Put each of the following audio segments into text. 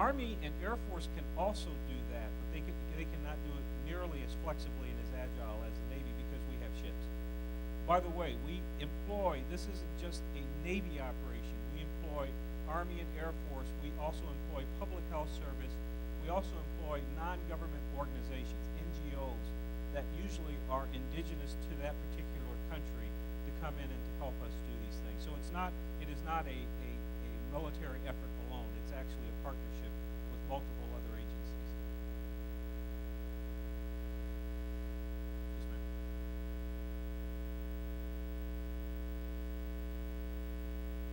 Army and Air Force can also do that, but they cannot do it nearly as flexibly and as agile as the Navy because we have ships. By the way, this isn't just a Navy operation. We employ Army and Air Force. We also employ Public Health Service. We also employ non-government organizations, NGOs, that usually are indigenous to that particular country to come in and to help us do these things. So it is not a military effort alone. It's actually a partnership with multiple other agencies. Yes, ma'am.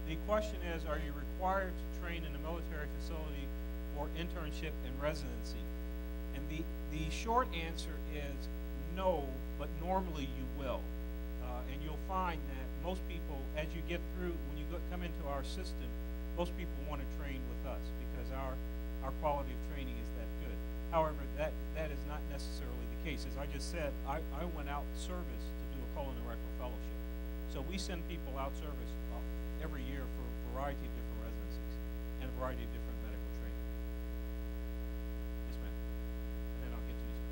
The question is, are you required to train in a military facility for internship and residency? And the short answer is no, but normally you will. And you'll find that most people, as you get through, when you come into our system, most people want to train with us because our quality of training is that good. However, that is not necessarily the case. As I just said, I went out service to do a colon and rectal fellowship. So we send people out service every year for a variety of different residencies and a variety of different medical training. Yes, ma'am. And then I'll get to you, sir.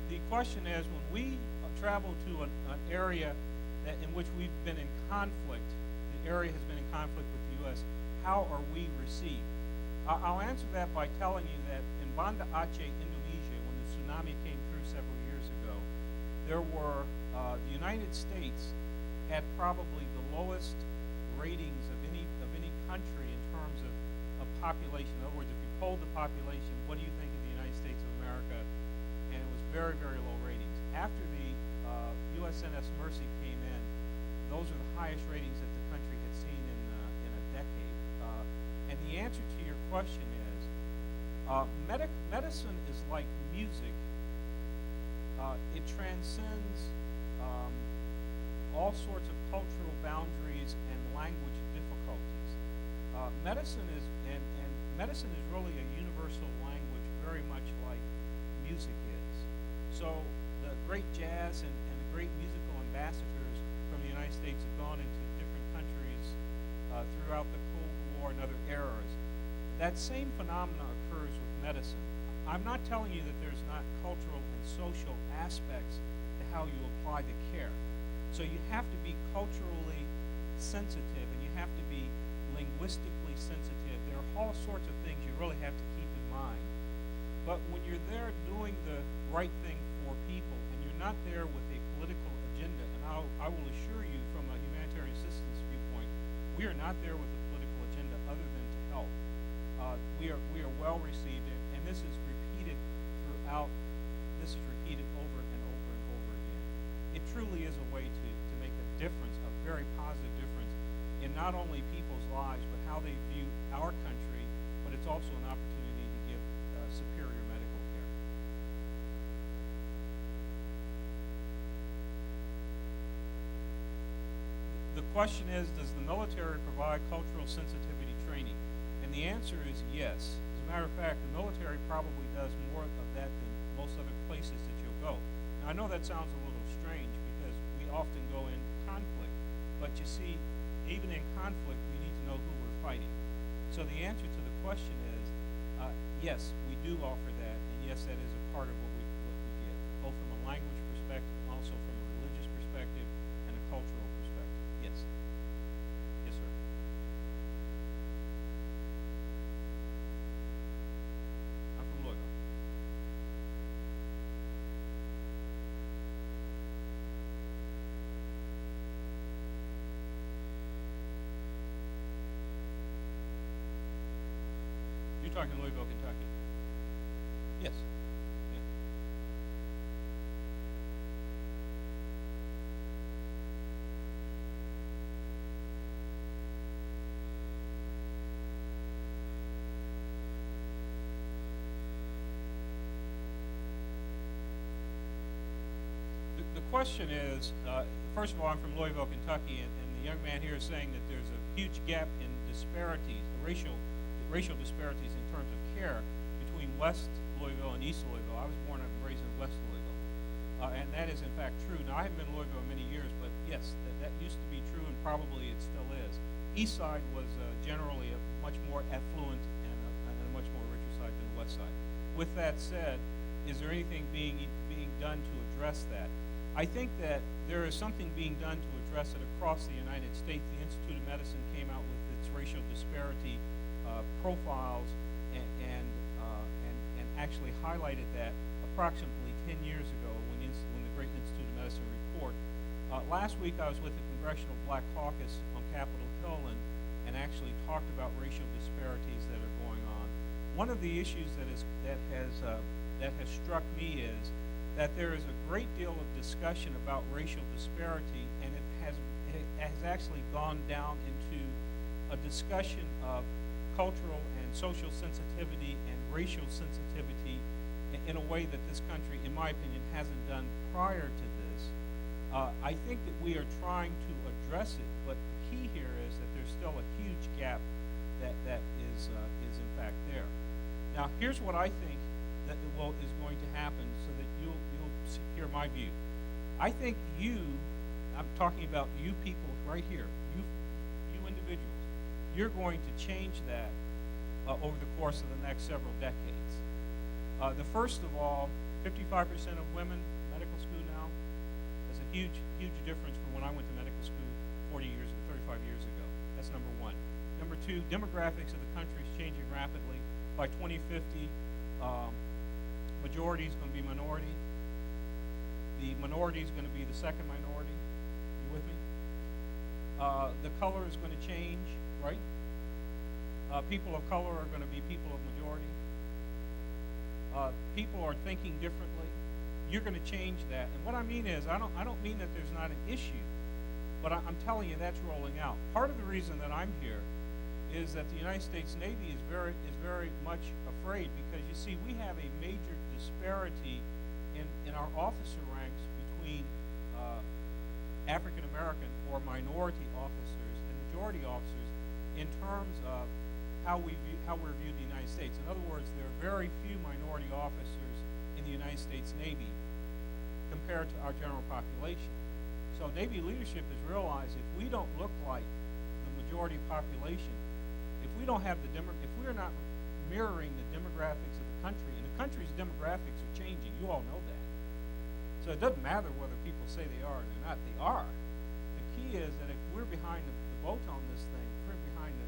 The question is, when we travel to an area in which we've been in conflict, the area has been in conflict with the U.S., how are we received? I'll answer that by telling you that in Banda Aceh, Indonesia, when the tsunami came through several years ago, the United States had probably the lowest ratings of any country in terms of population. In other words, if you polled the population, what do you think of the United States of America? And it was very, very low ratings. After the USNS Mercy came in, those are the highest ratings that the country had seen in a decade. And the answer to your question is, medicine is like music. It transcends all sorts of cultural boundaries and language difficulties. Medicine is really a universal language, very much like music is. So the great jazz and the great musical ambassadors from the United States have gone into different countries throughout the Cold War and other eras. That same phenomena occurs with medicine. I'm not telling you that there's not cultural and social aspects to how you apply the care. So you have to be culturally sensitive and you have to be linguistically sensitive. There are all sorts of things you really have to keep in mind. But when you're there doing the right thing for people and you're not there with a political agenda, and I will assure you from a humanitarian assistance viewpoint, we are not there with a political agenda other than to help. We are well received, and this is repeated throughout. This is repeated over and over and over again. It truly is a way to make a difference, a very positive difference in not only people's lives, but how they view our country, but it's also an opportunity to give superior medical care. The question is, does the military provide cultural sensitivity training? And the answer is yes. As a matter of fact, the military probably does more of that than most other places that you'll go. Now, I know that sounds a little strange because we often go in conflict, but you see, even in conflict, we need to know who we're fighting. So the answer to the question is, yes, we do offer that, and yes, that is a part of what we get, both from a language perspective and also from a religious perspective and a cultural perspective. Yes. Yes, sir. I'm from Louisville. You're talking Louisville, Kentucky. Yes. Yeah. The question is, first of all, I'm from Louisville, Kentucky, and the young man here is saying that there's a huge gap in disparities, racial disparities in terms of care between West Louisville and East Louisville. I was born and raised in West Louisville. and that is in fact true. Now, I haven't been in Louisville in many years, but yes, that used to be true, and probably it still is. East Side was generally a much more affluent and a much more richer side than the West Side. With that said, is there anything being done to address that? I think that there is something being done to address it across the United States. The Institute of Medicine came out with its racial disparity profiles and actually highlighted that approximately 10 years ago when the Great Institute of Medicine report. Last week I was with the Congressional Black Caucus on Capitol Hill and actually talked about racial disparities that are going on. One of the issues that has struck me is that there is a great deal of discussion about racial disparity, and it has actually gone down into a discussion of cultural and social sensitivity and racial sensitivity in a way that this country, in my opinion, hasn't done prior to this. I think that we are trying to address it, but the key here is that there's still a huge gap that is in fact there. Now, here's what I think that is going to happen, so that you'll hear my view. I think I'm talking about you people right here, you individuals, you're going to change that over the course of the next several decades. The first of all, 55% of women in medical school now is a huge difference from when I went to medical school 35 years ago. That's number one. Number two, demographics of the country is changing rapidly. By 2050, majority is going to be minority. The minority is going to be the second minority. You with me? The color is going to change, right? People of color are going to be people of majority. People are thinking differently. You're going to change that. And what I mean is, I don't mean that there's not an issue, but I'm telling you that's rolling out. Part of the reason that I'm here is that the United States Navy is very much afraid, because you see, we have a major disparity in our officer ranks between African American or minority officers and majority officers in terms of how we're viewed in the United States. In other words, there are very few minority officers in the United States Navy compared to our general population. So Navy leadership has realized if we don't look like the majority population, if we don't have if we're not mirroring the demographics of the country, and the country's demographics are changing, you all know that. So it doesn't matter whether people say they are or they're not, they are. The key is that if we're behind the boat on this thing, if we're behind the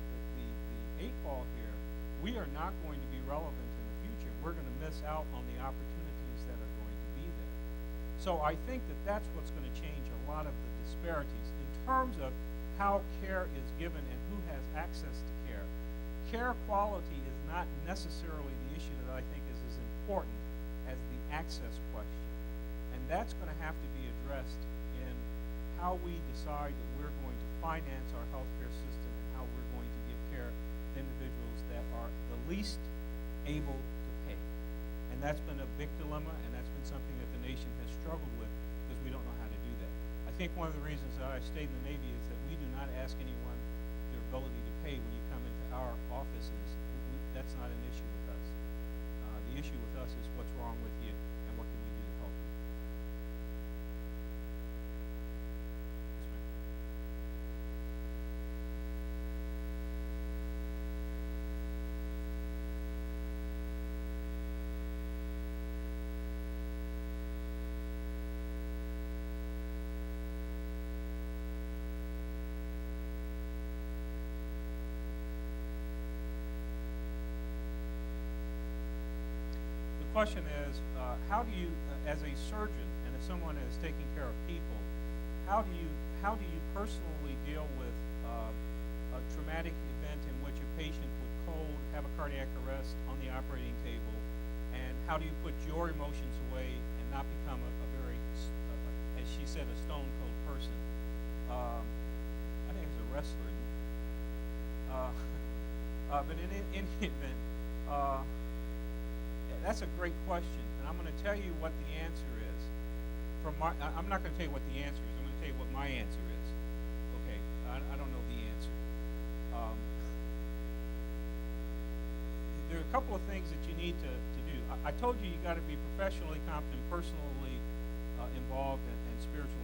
8 ball here, we are not going to be relevant in the future. We're going to miss out on the opportunities that are going to be there. So I think that that's what's going to change a lot of the disparities in terms of how care is given and who has access to care. Care quality is not necessarily the issue that I think is as important as the access question. And that's going to have to be addressed in how we decide that we're going to finance our healthcare system and how we're going to give care to individuals that are the least able to pay. And that's been a big dilemma, and that's been something that the nation has struggled with because we don't know how to do that. I think one of the reasons that I stayed in the Navy is that we do not ask anyone their ability to pay when you come into our offices. That's not an issue with us. The issue with us is what's wrong with you and what can we do to help you. Yes, ma'am. The question is, how do you, as a surgeon and as someone that is taking care of people, how do you personally deal with a traumatic event in which a patient would cold, have a cardiac arrest on the operating table, and how do you put your emotions away and not become a very, as she said, a stone cold person? I think it's a wrestler. But in any event, that's a great question, and I'm going to tell you what the answer is. I'm not going to tell you what the answer is. I'm going to tell you what my answer is. Okay, I don't know the answer. There are a couple of things that you need to do. I told you got to be professionally competent, personally involved in spiritual